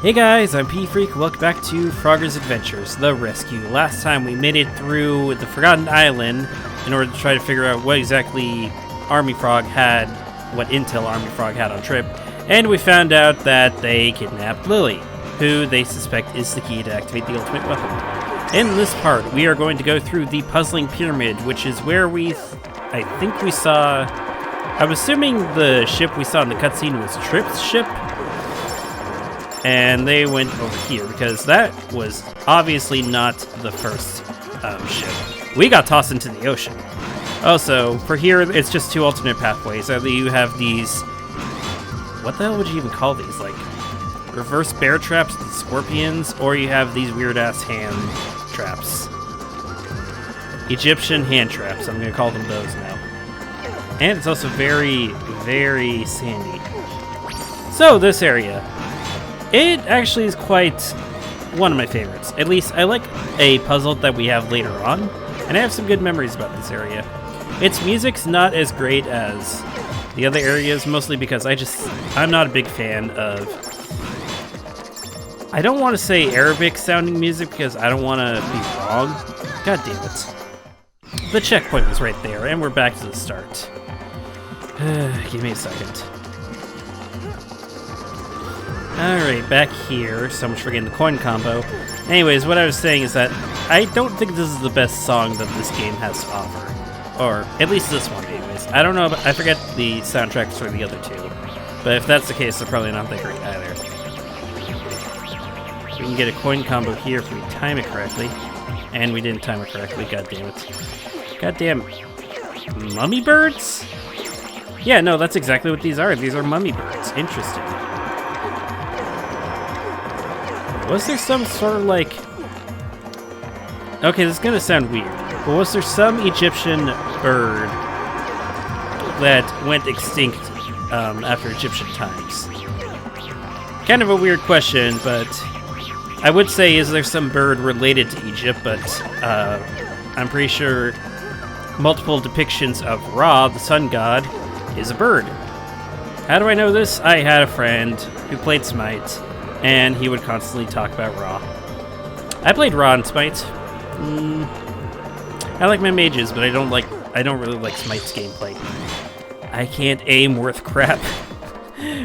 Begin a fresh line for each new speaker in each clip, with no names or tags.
Hey guys, I'm P-Freak. Welcome back to Frogger's Adventures, The Rescue. Last time we made it through the Forgotten Island in order to try to figure out what exactly Army Frog had, what intel Army Frog had on Trip, and we found out that they kidnapped Lily, who they suspect is the key to activate the ultimate weapon. In this part, we are going to go through the Puzzling Pyramid, which is where I think we saw... I'm assuming the ship we saw in the cutscene was Trip's ship, and they went over here because that was obviously not the first ship. We got tossed into the ocean. Also, for here, it's just two alternate pathways. Either you have these... What the hell would you even call these? Like, reverse bear traps and scorpions, or you have these weird-ass hand traps. Egyptian hand traps. I'm going to call them those now. And it's also very, very sandy. So, this area. It actually is quite one of my favorites. At least, I like a puzzle that we have later on, and I have some good memories about this area. Its music's not as great as the other areas, mostly because I'm not a big fan of... I don't want to say Arabic-sounding music because I don't want to be wrong. God damn it. The checkpoint was right there, and we're back to the start. Give me a second. Alright, back here. So much for getting the coin combo. Anyways, what I was saying is that I don't think this is the best song that this game has to offer. Or, at least this one, anyways. I don't know, but I forget the soundtracks for the other two. But if that's the case, they're probably not that great either. We can get a coin combo here if we time it correctly. And we didn't time it correctly, god damn it. God damn. Mummy birds? Yeah, no, that's exactly what these are. These are mummy birds. Interesting. Was there some sort of like... Okay, this is gonna sound weird, but was there some Egyptian bird that went extinct after Egyptian times? Kind of a weird question, but I would say, is there some bird related to Egypt, but I'm pretty sure multiple depictions of Ra, the sun god, is a bird. How do I know this? I had a friend who played Smite, and he would constantly talk about Ra. I played Ra in Smite. I like my mages, but I don't really like Smite's gameplay. I can't aim worth crap.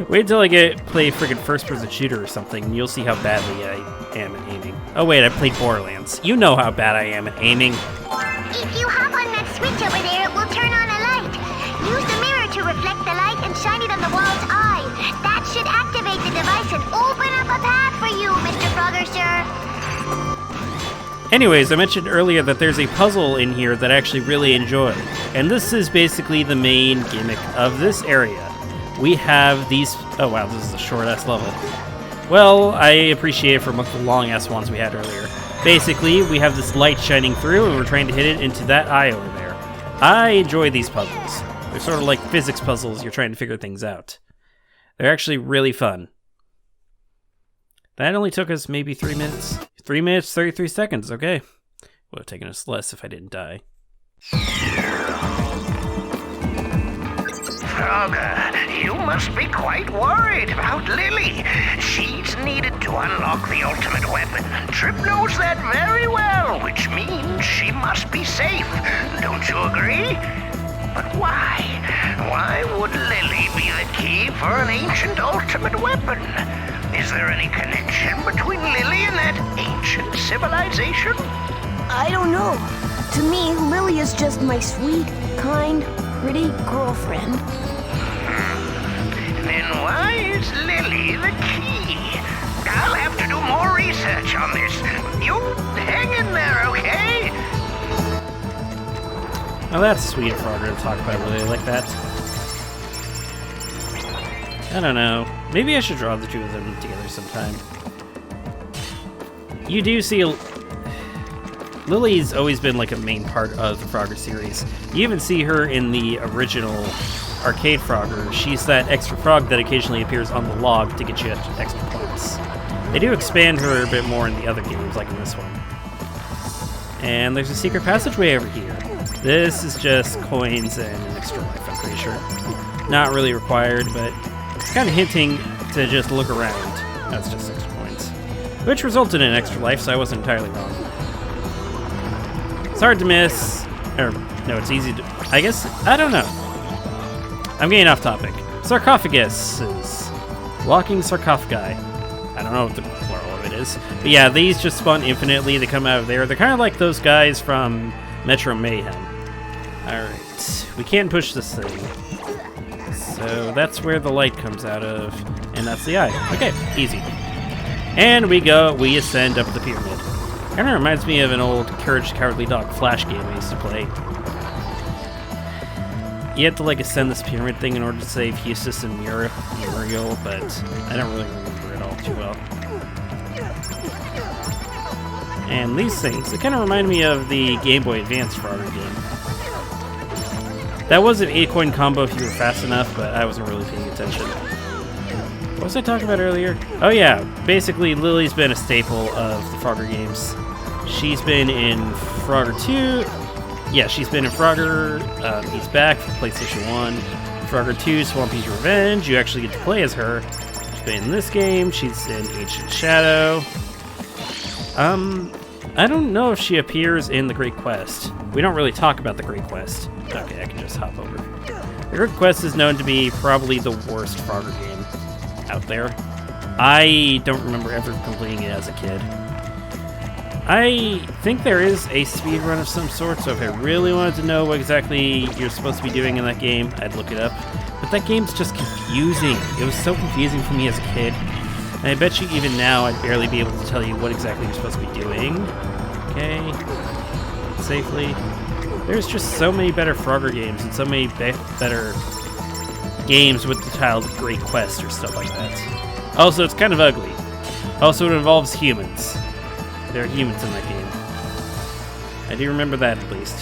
Wait until I play friggin' first-person shooter or something, and you'll see how badly I am at aiming. Oh wait, I played Borderlands. You know how bad I am at aiming.
If you hop on that switch over there, it will turn on a light. Use the mirror to reflect the light and shine it on the wall's eye. That should activate the device and open up a path for you, Mr. Frogger, sir.
Anyways, I mentioned earlier that there's a puzzle in here that I actually really enjoy. And this is basically the main gimmick of this area. We have these... Oh wow, this is a short-ass level. Well, I appreciate it for the long-ass ones we had earlier. Basically, we have this light shining through, and we're trying to hit it into that eye over there. I enjoy these puzzles. They're sort of like physics puzzles. You're trying to figure things out. They're actually really fun. That only took us maybe 3 minutes. 3 minutes, 33 seconds, okay. Would have taken us less if I didn't die.
Frogger, you must be quite worried about Lily. She's needed to unlock the ultimate weapon. Trip knows that very well, which means she must be safe. Don't you agree? But why? Why would Lily be the key for an ancient ultimate weapon? Is there any connection between Lily and that ancient civilization?
I don't know. To me, Lily is just my sweet, kind, pretty girlfriend.
Then why is Lily the key? I'll have to do more research on this. You hang in there, okay?
Now that's sweet of Frogger to talk about Lily like that. I don't know. Maybe I should draw the two of them together sometime. You do see... Lily's always been like a main part of the Frogger series. You even see her in the original arcade Frogger. She's that extra frog that occasionally appears on the log to get you extra points. They do expand her a bit more in the other games, like in this one. And there's a secret passageway over here. This is just coins and an extra life, I'm pretty sure. Not really required, but it's kind of hinting to just look around. That's just 6 points. Which resulted in extra life, so I wasn't entirely wrong. It's hard to miss. Or, no, it's easy to... I guess... I don't know. I'm getting off topic. Sarcophaguses. Walking sarcophagi. I don't know what the plural of it is. But yeah, these just spawn infinitely. They come out of there. They're kind of like those guys from Metro Mayhem. Alright. We can't push this thing. So that's where the light comes out of. And that's the eye. Okay, easy. And we ascend up the pyramid. Kind of reminds me of an old Courage the Cowardly Dog Flash game I used to play. You have to like ascend this pyramid thing in order to save Eustace and Muriel, but I don't really remember it all too well. And these things, they kind of remind me of the Game Boy Advance Frogger game. That was an 8-coin combo if you were fast enough, but I wasn't really paying attention. What was I talking about earlier? Oh yeah, basically Lily's been a staple of the Frogger games. She's been in Frogger 2. Yeah, she's been in Frogger, He's Back for PlayStation 1. Frogger 2, Swampy's Revenge. You actually get to play as her. She's been in this game. She's in Ancient Shadow. I don't know if she appears in The Great Quest. We don't really talk about The Great Quest. Okay, I can just hop over. The Great Quest is known to be probably the worst Frogger game out there. I don't remember ever completing it as a kid. I think there is a speedrun of some sort, so if I really wanted to know what exactly you're supposed to be doing in that game, I'd look it up. But that game's just confusing. It was so confusing for me as a kid. And I bet you even now I'd barely be able to tell you what exactly you're supposed to be doing. Okay. Safely. There's just so many better Frogger games and so many better games with the title Great Quest or stuff like that. Also, it's kind of ugly. Also, it involves humans. There are humans in that game. I do remember that, at least.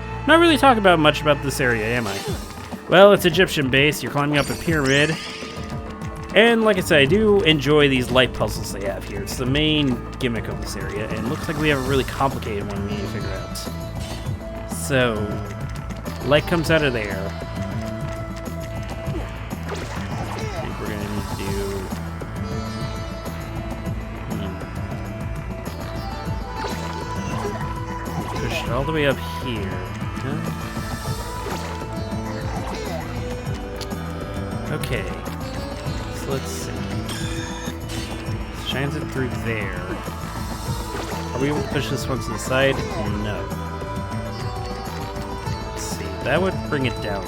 I'm not really talking about much about this area, am I? Well, it's Egyptian base. You're climbing up a pyramid. And like I said, I do enjoy these light puzzles they have here. It's the main gimmick of this area, and it looks like we have a really complicated one we need to figure out. So, light comes out of there. I think we're gonna need to do... Push it all the way up here. Huh? Okay. So let's see. Shines it through there. Are we able to push this one to the side? No. Let's see. That would bring it down.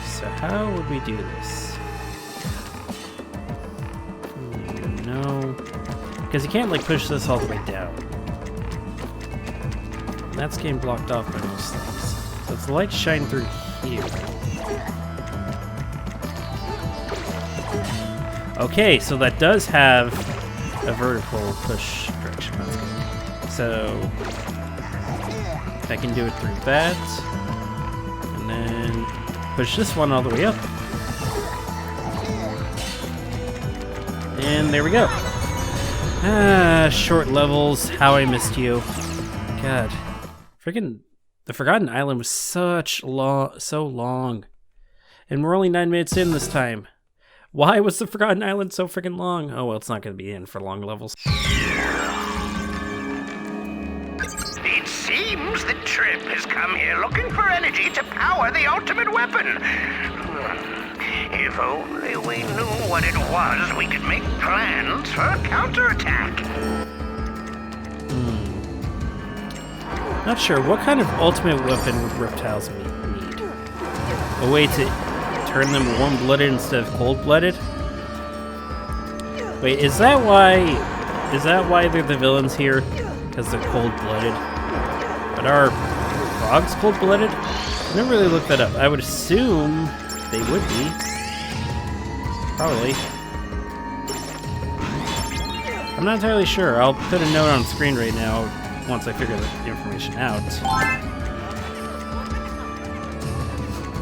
So how would we do this? No. Because you can't like push this all the way down. That's getting blocked off by most things. So it's the light shine through here. Okay, so that does have a vertical push direction. That's good. So I can do it through that. And then push this one all the way up. And there we go. Ah, short levels. How I missed you. God. Freaking... The Forgotten Island was so long. And we're only 9 minutes in this time. Why was the Forgotten Island so freaking long? Oh, well, it's not going to be in for long levels.
It seems that Trip has come here looking for energy to power the ultimate weapon. If only we knew what it was, we could make plans for a counterattack.
Not sure. What kind of ultimate weapon would reptiles need? A way to turn them warm-blooded instead of cold-blooded? Wait, is that why they're the villains here? Because they're cold-blooded? But are frogs cold-blooded? I never really looked that up. I would assume they would be. Probably. I'm not entirely sure. I'll put a note on the screen right now once I figure the information out.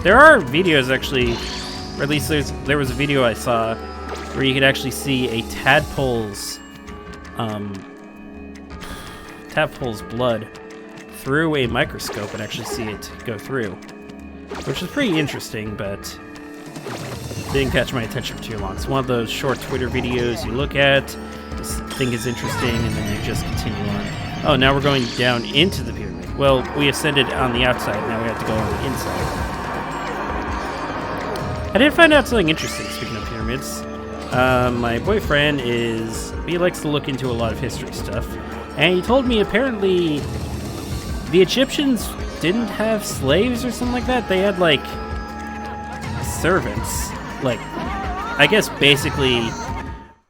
There are videos actually, or at least there was a video I saw where you could actually see a tadpole's blood through a microscope and actually see it go through. which is pretty interesting, but didn't catch my attention for too long. It's one of those short Twitter videos you look at, think is interesting, and then you just continue on. Oh, now we're going down into the pyramid. Well, we ascended on the outside, now we have to go on the inside. I did find out something interesting, speaking of pyramids. My boyfriend he likes to look into a lot of history stuff, and he told me apparently the Egyptians didn't have slaves or something like that. They had, like, servants. Like, I guess basically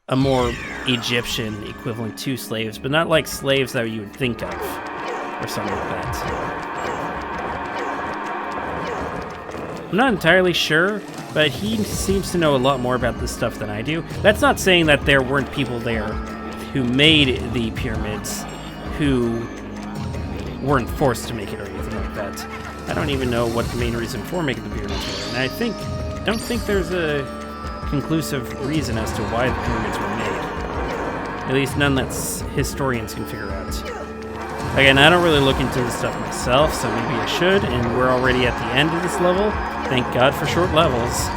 a more Egyptian equivalent to slaves, but not like slaves that you would think of, or something like that. I'm not entirely sure, but he seems to know a lot more about this stuff than I do. That's not saying that there weren't people there who made the pyramids who weren't forced to make it or anything like that. I don't even know what the main reason for making the pyramids were, and I don't think there's a conclusive reason as to why the pyramids were made. At least none that historians can figure out. Again, I don't really look into this stuff myself, so maybe I should, and we're already at the end of this level. Thank God for short levels.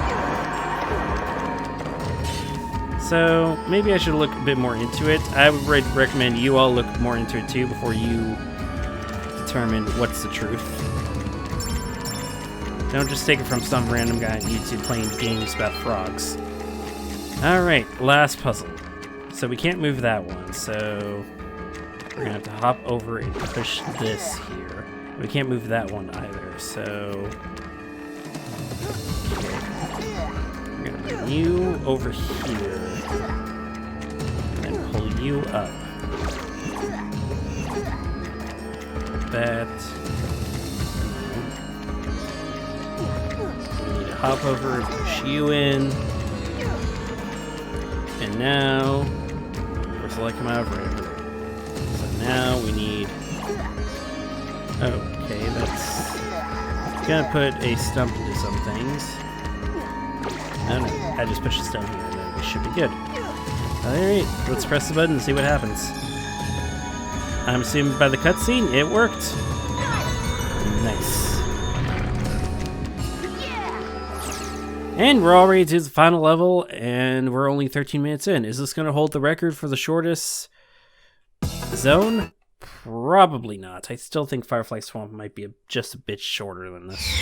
So, maybe I should look a bit more into it. I would recommend you all look more into it too before you determine what's the truth. Don't just take it from some random guy on YouTube playing games about frogs. Alright, last puzzle. So we can't move that one, so we're gonna have to hop over and push this here. We can't move that one either, so we're gonna bring you over here and then pull you up. That. We need to hop over and push you in. And now, where's the light come out? Right over. So now we need. Okay, that's gonna put a stump into some things. No, I just push this down here, and then we should be good. Alright, let's press the button and see what happens. I'm assuming by the cutscene, it worked. Nice. And we're already to the final level, and we're only 13 minutes in. Is this going to hold the record for the shortest zone? Probably not. I still think Firefly Swamp might be just a bit shorter than this.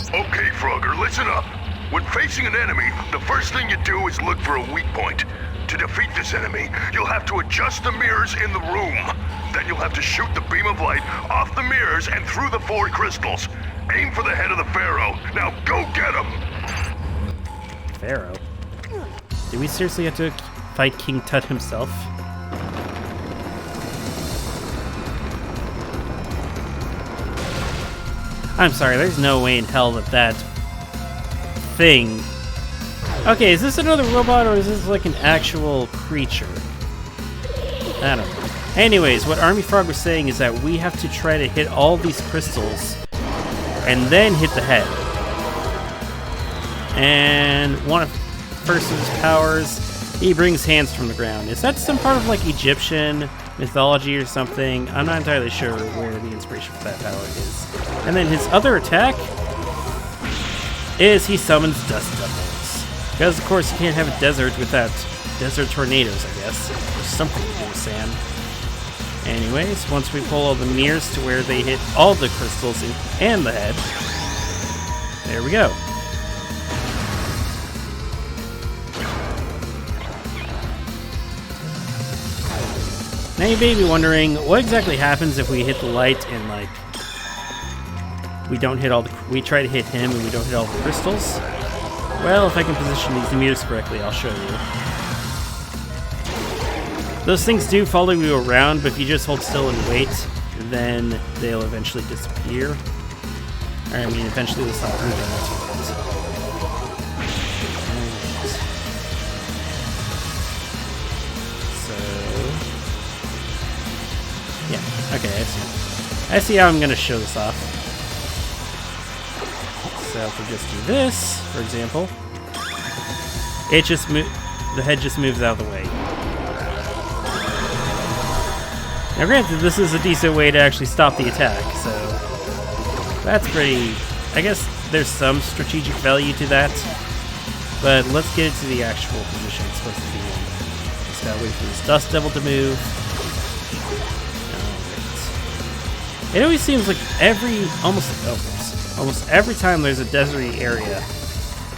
Okay, Frogger, listen up. When facing an enemy, the first thing you do is look for a weak point. To defeat this enemy, you'll have to adjust the mirrors in the room. Then you'll have to shoot the beam of light off the mirrors and through the 4 crystals. Aim for the head of the Pharaoh. Now go get him!
Pharaoh? Do we seriously have to fight King Tut himself? I'm sorry, there's no way in hell that thing... Okay, is this another robot or is this like an actual creature? I don't know. Anyways, what Army Frog was saying is that we have to try to hit all these crystals and then hit the head. And one of first of his powers, he brings hands from the ground. Is that some part of like Egyptian mythology or something? I'm not entirely sure where the inspiration for that power is. And then his other attack is he summons dust devils. Because of course you can't have a desert without desert tornadoes, I guess. Or something to do with sand. Anyways, once we pull all the mirrors to where they hit all the crystals and the head, there we go. Now you may be wondering, what exactly happens if we hit the light and, like, we don't hit all the... We try to hit him and we don't hit all the crystals? Well, if I can position these mirrors correctly, I'll show you. Those things do follow you around, but if you just hold still and wait, then they'll eventually disappear. Or, I mean, eventually they'll stop moving, that's what it is. So... yeah, okay, I see. I see how I'm going to show this off. So if we just do this, for example, it just the head just moves out of the way. Now granted, this is a decent way to actually stop the attack, so That's pretty... I guess there's some strategic value to that. But let's get into the actual position it's supposed to be in. Just gotta wait for this Dust Devil to move. Alright. It always seems like almost every time there's a deserty area,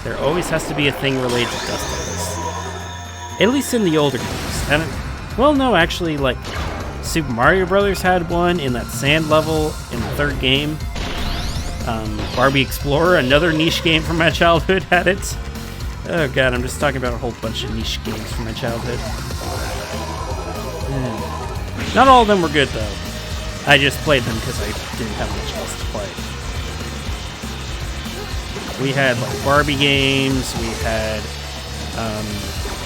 there always has to be a thing related to Dust Devils. At least in the older games. And well, no, actually, like, Super Mario Brothers had one in that sand level in the 3rd game. Barbie Explorer, another niche game from my childhood, had it. Oh god, I'm just talking about a whole bunch of niche games from my childhood. Not all of them were good, though. I just played them because I didn't have much else to play. We had like Barbie games, we had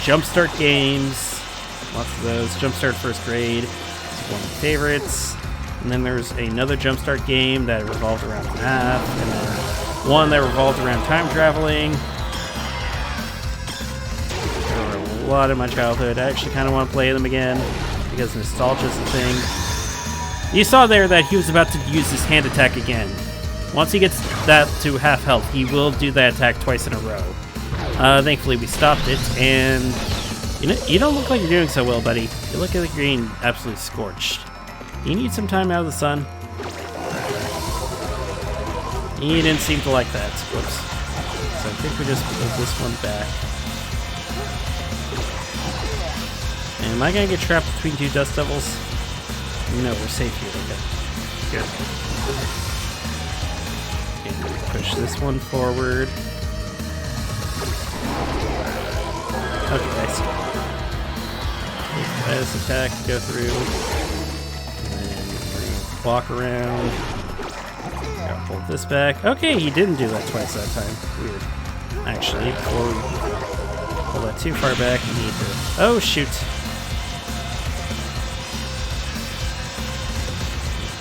Jumpstart games, lots of those. Jumpstart First Grade is one of my favorites. And then there's another Jumpstart game that revolved around math, and then one that revolved around time traveling. There were a lot in my childhood. I actually kind of want to play them again because nostalgia is the thing. You saw there that he was about to use his hand attack again. Once he gets that to half health, he will do that attack twice in a row. Thankfully, we stopped it, and you don't look like you're doing so well, buddy. You look like you're getting absolutely scorched. You need some time out of the sun. He didn't seem to like that. Whoops. So I think we just pulled this one back. And am I gonna get trapped between 2 Dust Devils? No, we're safe here. Okay. Good. Okay, push this one forward. Okay, I see. This attack to go through. Walk around. Gotta pull this back. Okay, he didn't do that twice that time. Weird. Actually, before we pull that too far back, we need to... Oh, shoot.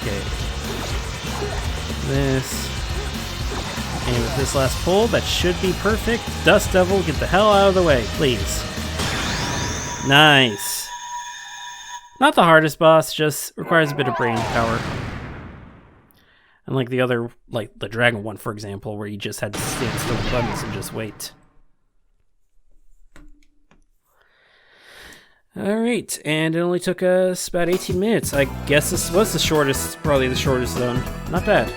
Okay. This. And with this last pull, that should be perfect. Dust Devil, get the hell out of the way, please. Nice. Not the hardest boss, just requires a bit of brain power. Unlike the other, like the Dragon one, for example, where you just had to stand still with buttons and just wait. Alright, and it only took us about 18 minutes. I guess this was the shortest, probably the shortest zone. Not bad.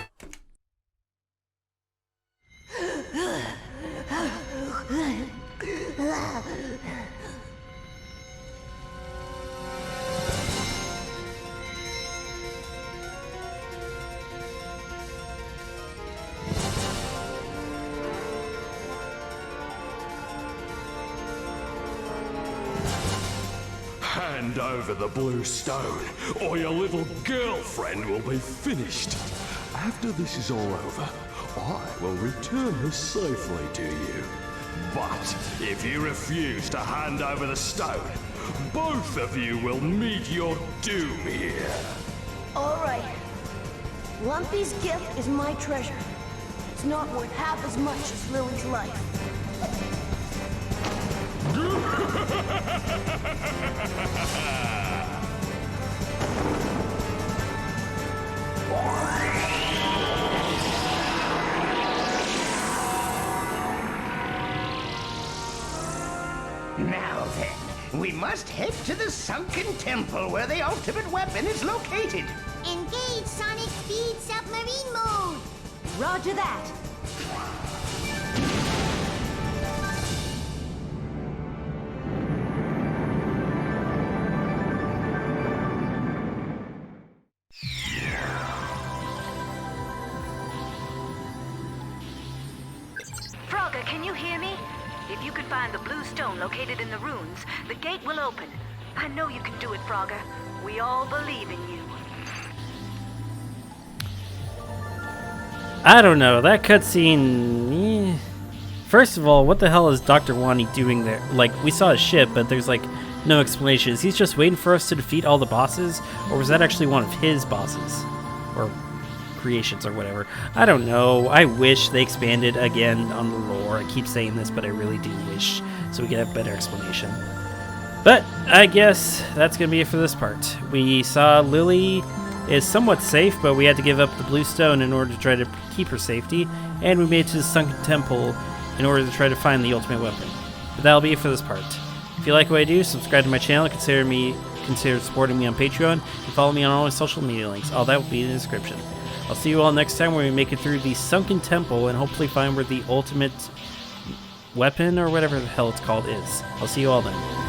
Hand over the blue stone, or your little girlfriend will be finished. After this is all over, I will return her safely to you. But if you refuse to hand over the stone, both of you will meet your doom here.
Alright. Lumpy's gift is my treasure. It's not worth half as much as Lily's life.
Now then, we must head to the sunken temple where the ultimate weapon is located.
Engage Sonic Speed Submarine Mode!
Roger that.
Frogger, can you hear me? If you can find the blue stone located in the ruins, the gate will open. I know you can do it, Frogger. We all believe in you.
I don't know, that cutscene... First of all, what the hell is Dr. Wani doing there? Like, we saw his ship, but there's like no explanation. Is he just waiting for us to defeat all the bosses? Or was that actually one of his bosses? Or creations or whatever. I don't know. I wish they expanded again on the lore. I keep saying this, but I really do wish so we get a better explanation. But I guess that's gonna be it for this part. We saw Lily is somewhat safe, but we had to give up the blue stone in order to try to keep her safety, and we made it to the sunken temple in order to try to find the ultimate weapon. But that'll be it for this part. If you like what I do, subscribe to my channel, consider supporting me on Patreon, and follow me on all my social media links. All that will be in the description. I'll see you all next time when we make it through the sunken temple and hopefully find where the ultimate weapon or whatever the hell it's called is. I'll see you all then.